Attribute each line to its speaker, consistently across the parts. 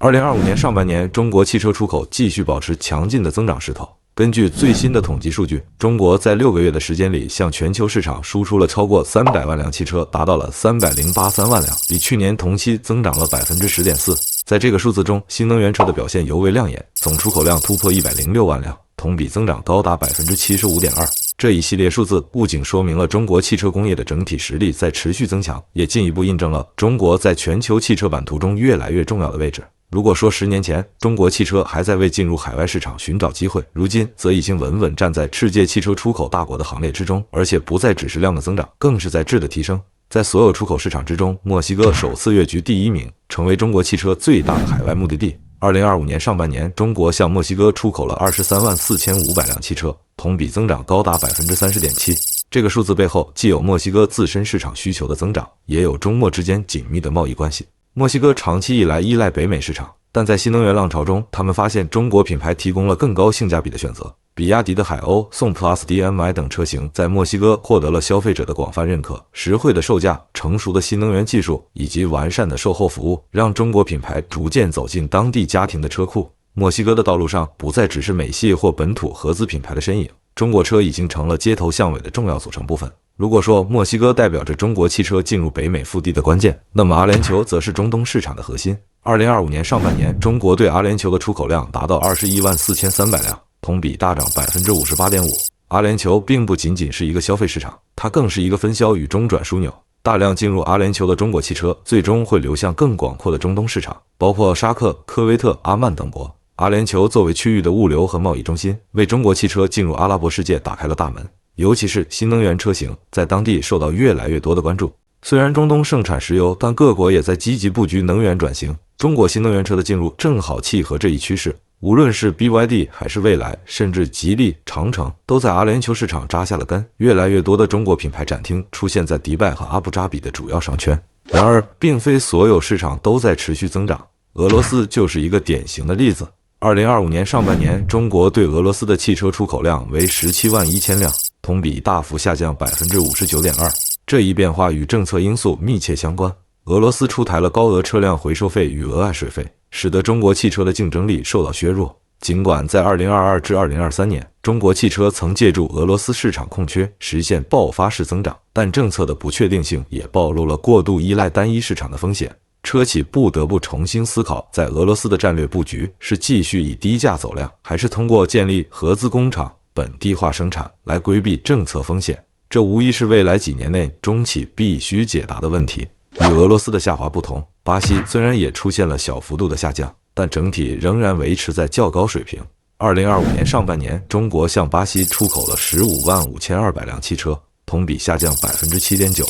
Speaker 1: 2025年上半年，中国汽车出口继续保持强劲的增长势头。根据最新的统计数据，中国在6个月的时间里，向全球市场输出了超过300万辆汽车，达到了383万辆，比去年同期增长了10.4%。在这个数字中，新能源车的表现尤为亮眼，总出口量突破106万辆，同比增长高达75.2%。这一系列数字不仅说明了中国汽车工业的整体实力在持续增强，也进一步印证了中国在全球汽车版图中越来越重要的位置。如果说10年前中国汽车还在为进入海外市场寻找机会，如今则已经稳稳站在世界汽车出口大国的行列之中，而且不再只是量的增长，更是在质的提升。在所有出口市场之中，墨西哥首次跃居第1名，成为中国汽车最大的海外目的地。2025年上半年，中国向墨西哥出口了234500辆汽车，同比增长高达30.7%。这个数字背后既有墨西哥自身市场需求的增长，也有中墨之间紧密的贸易关系。墨西哥长期以来依赖北美市场，但在新能源浪潮中，他们发现中国品牌提供了更高性价比的选择。比亚迪的海鸥、宋 Plus DM-i 等车型在墨西哥获得了消费者的广泛认可，实惠的售价、成熟的新能源技术以及完善的售后服务，让中国品牌逐渐走进当地家庭的车库。墨西哥的道路上不再只是美系或本土合资品牌的身影，中国车已经成了街头巷尾的重要组成部分。如果说墨西哥代表着中国汽车进入北美腹地的关键，那么阿联酋则是中东市场的核心。2025年上半年，中国对阿联酋的出口量达到214300辆，同比大涨58.5%。阿联酋并不仅仅是一个消费市场，它更是一个分销与中转枢纽。大量进入阿联酋的中国汽车最终会流向更广阔的中东市场，包括沙克、科威特、阿曼等国。阿联酋作为区域的物流和贸易中心，为中国汽车进入阿拉伯世界打开了大门。尤其是新能源车型在当地受到越来越多的关注。虽然中东盛产石油，但各国也在积极布局能源转型。中国新能源车的进入正好契合这一趋势。无论是 BYD 还是蔚来，甚至吉利、长城，都在阿联酋市场扎下了根。越来越多的中国品牌展厅出现在迪拜和阿布扎比的主要商圈。然而，并非所有市场都在持续增长，俄罗斯就是一个典型的例子。2025年上半年，中国对俄罗斯的汽车出口量为17万1000辆，同比大幅下降59.2%。这一变化与政策因素密切相关。俄罗斯出台了高额车辆回收费与额外税费，使得中国汽车的竞争力受到削弱。尽管在2022至2023年，中国汽车曾借助俄罗斯市场空缺实现爆发式增长，但政策的不确定性也暴露了过度依赖单一市场的风险。车企不得不重新思考，在俄罗斯的战略布局是继续以低价走量，还是通过建立合资工厂、本地化生产来规避政策风险。这无疑是未来几年内中企必须解答的问题。与俄罗斯的下滑不同，巴西虽然也出现了小幅度的下降，但整体仍然维持在较高水平。2025年上半年，中国向巴西出口了15万5200辆汽车，同比下降7.9%。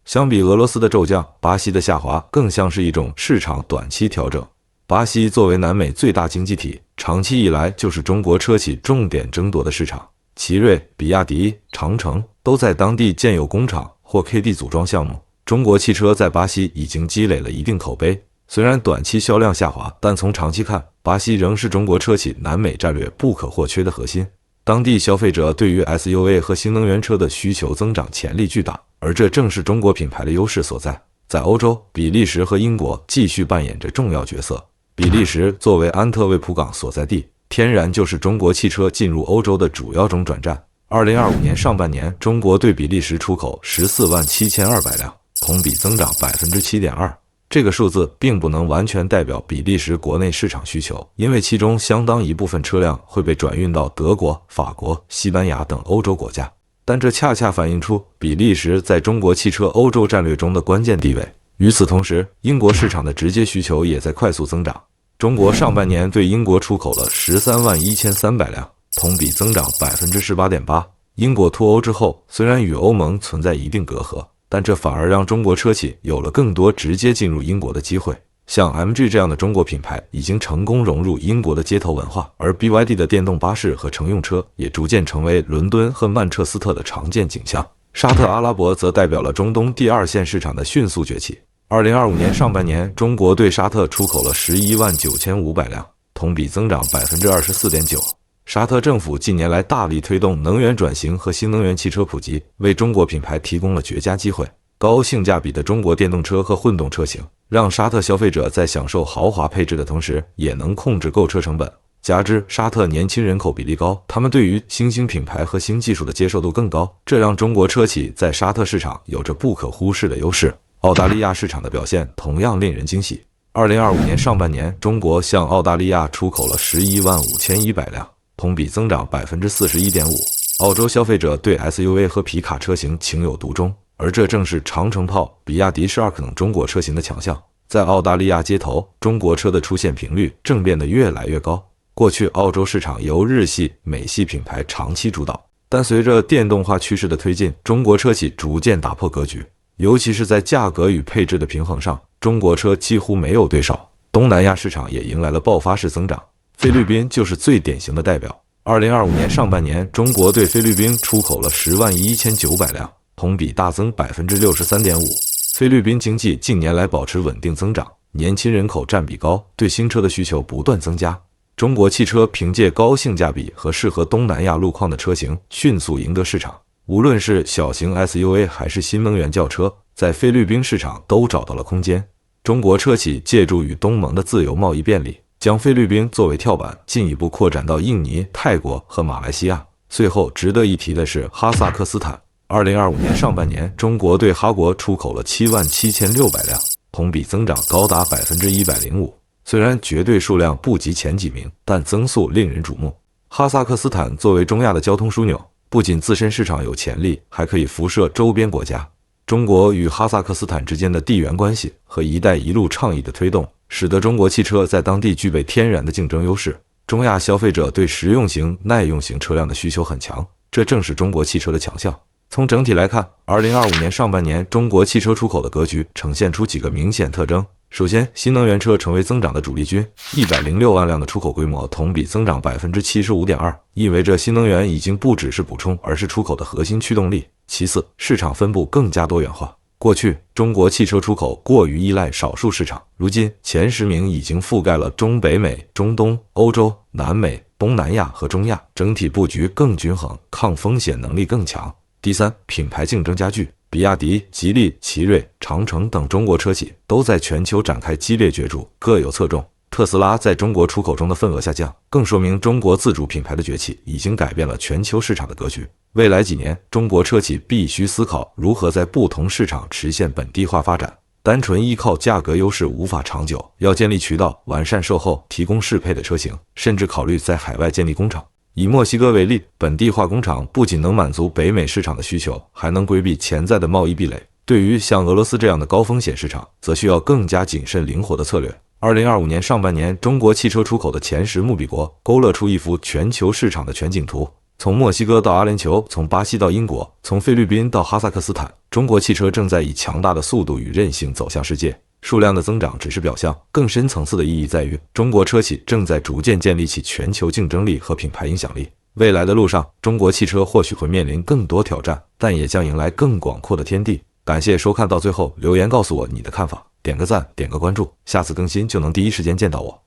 Speaker 1: 相比俄罗斯的骤降，巴西的下滑更像是一种市场短期调整。巴西作为南美最大经济体，长期以来就是中国车企重点争夺的市场。奇瑞、比亚迪、长城都在当地建有工厂或 KD 组装项目。中国汽车在巴西已经积累了一定口碑，虽然短期销量下滑，但从长期看，巴西仍是中国车企南美战略不可或缺的核心。当地消费者对于 SUV 和新能源车的需求增长潜力巨大，而这正是中国品牌的优势所在。在欧洲，比利时和英国继续扮演着重要角色。比利时作为安特卫普港所在地，天然就是中国汽车进入欧洲的主要中转站。2025年上半年，中国对比利时出口14万7200辆，同比增长7.2%。这个数字并不能完全代表比利时国内市场需求，因为其中相当一部分车辆会被转运到德国、法国、西班牙等欧洲国家。但这恰恰反映出比利时在中国汽车欧洲战略中的关键地位。与此同时，英国市场的直接需求也在快速增长。中国上半年对英国出口了13万1300辆，同比增长18.8%。英国脱欧之后，虽然与欧盟存在一定隔阂，但这反而让中国车企有了更多直接进入英国的机会。像 MG 这样的中国品牌已经成功融入英国的街头文化，而 BYD 的电动巴士和乘用车也逐渐成为伦敦和曼彻斯特的常见景象。沙特阿拉伯则代表了中东第二线市场的迅速崛起。2025年上半年，中国对沙特出口了11万9500辆，同比增长24.9%。沙特政府近年来大力推动能源转型和新能源汽车普及，为中国品牌提供了绝佳机会。高性价比的中国电动车和混动车型，让沙特消费者在享受豪华配置的同时，也能控制购车成本。加之沙特年轻人口比例高，他们对于新兴品牌和新技术的接受度更高，这让中国车企在沙特市场有着不可忽视的优势。澳大利亚市场的表现同样令人惊喜。2025年上半年，中国向澳大利亚出口了115100辆，同比增长41.5%。澳洲消费者对 SUV 和皮卡车型情有独钟，而这正是长城炮、比亚迪Shark等中国车型的强项。在澳大利亚街头，中国车的出现频率正变得越来越高。过去，澳洲市场由日系、美系品牌长期主导，但随着电动化趋势的推进，中国车企逐渐打破格局。尤其是在价格与配置的平衡上，中国车几乎没有对手。东南亚市场也迎来了爆发式增长，菲律宾就是最典型的代表。2025年上半年，中国对菲律宾出口了101900辆，同比大增63.5%。菲律宾经济近年来保持稳定增长，年轻人口占比高，对新车的需求不断增加。中国汽车凭借高性价比和适合东南亚路况的车型，迅速赢得市场。无论是小型 SUV 还是新能源轿车，在菲律宾市场都找到了空间。中国车企借助与东盟的自由贸易便利，将菲律宾作为跳板，进一步扩展到印尼、泰国和马来西亚。最后值得一提的是哈萨克斯坦。2025年上半年，中国对哈国出口了77600辆，同比增长高达105%。虽然绝对数量不及前几名，但增速令人瞩目。哈萨克斯坦作为中亚的交通枢纽，不仅自身市场有潜力，还可以辐射周边国家。中国与哈萨克斯坦之间的地缘关系和“一带一路”倡议的推动，使得中国汽车在当地具备天然的竞争优势。中亚消费者对实用型、耐用型车辆的需求很强，这正是中国汽车的强项。从整体来看，2025年上半年中国汽车出口的格局呈现出几个明显特征。首先，新能源车成为增长的主力军，106万辆的出口规模同比增长75.2%，意味着新能源已经不只是补充，而是出口的核心驱动力。其次，市场分布更加多元化。过去，中国汽车出口过于依赖少数市场，如今前10名已经覆盖了中北美、中东、欧洲、南美、东南亚和中亚，整体布局更均衡，抗风险能力更强。第三，品牌竞争加剧。比亚迪、吉利、奇瑞、长城等中国车企都在全球展开激烈角逐，各有侧重。特斯拉在中国出口中的份额下降，更说明中国自主品牌的崛起已经改变了全球市场的格局。未来几年，中国车企必须思考如何在不同市场实现本地化发展。单纯依靠价格优势无法长久，要建立渠道，完善售后，提供适配的车型，甚至考虑在海外建立工厂。以墨西哥为例，本地化工厂不仅能满足北美市场的需求，还能规避潜在的贸易壁垒。对于像俄罗斯这样的高风险市场，则需要更加谨慎灵活的策略。2025年上半年，中国汽车出口的前10目比国勾勒出一幅全球市场的全景图。从墨西哥到阿联酋，从巴西到英国，从菲律宾到哈萨克斯坦，中国汽车正在以强大的速度与韧性走向世界。数量的增长只是表象，更深层次的意义在于，中国车企正在逐渐建立起全球竞争力和品牌影响力。未来的路上，中国汽车或许会面临更多挑战，但也将迎来更广阔的天地。感谢收看到最后，留言告诉我你的看法，点个赞，点个关注，下次更新就能第一时间见到我。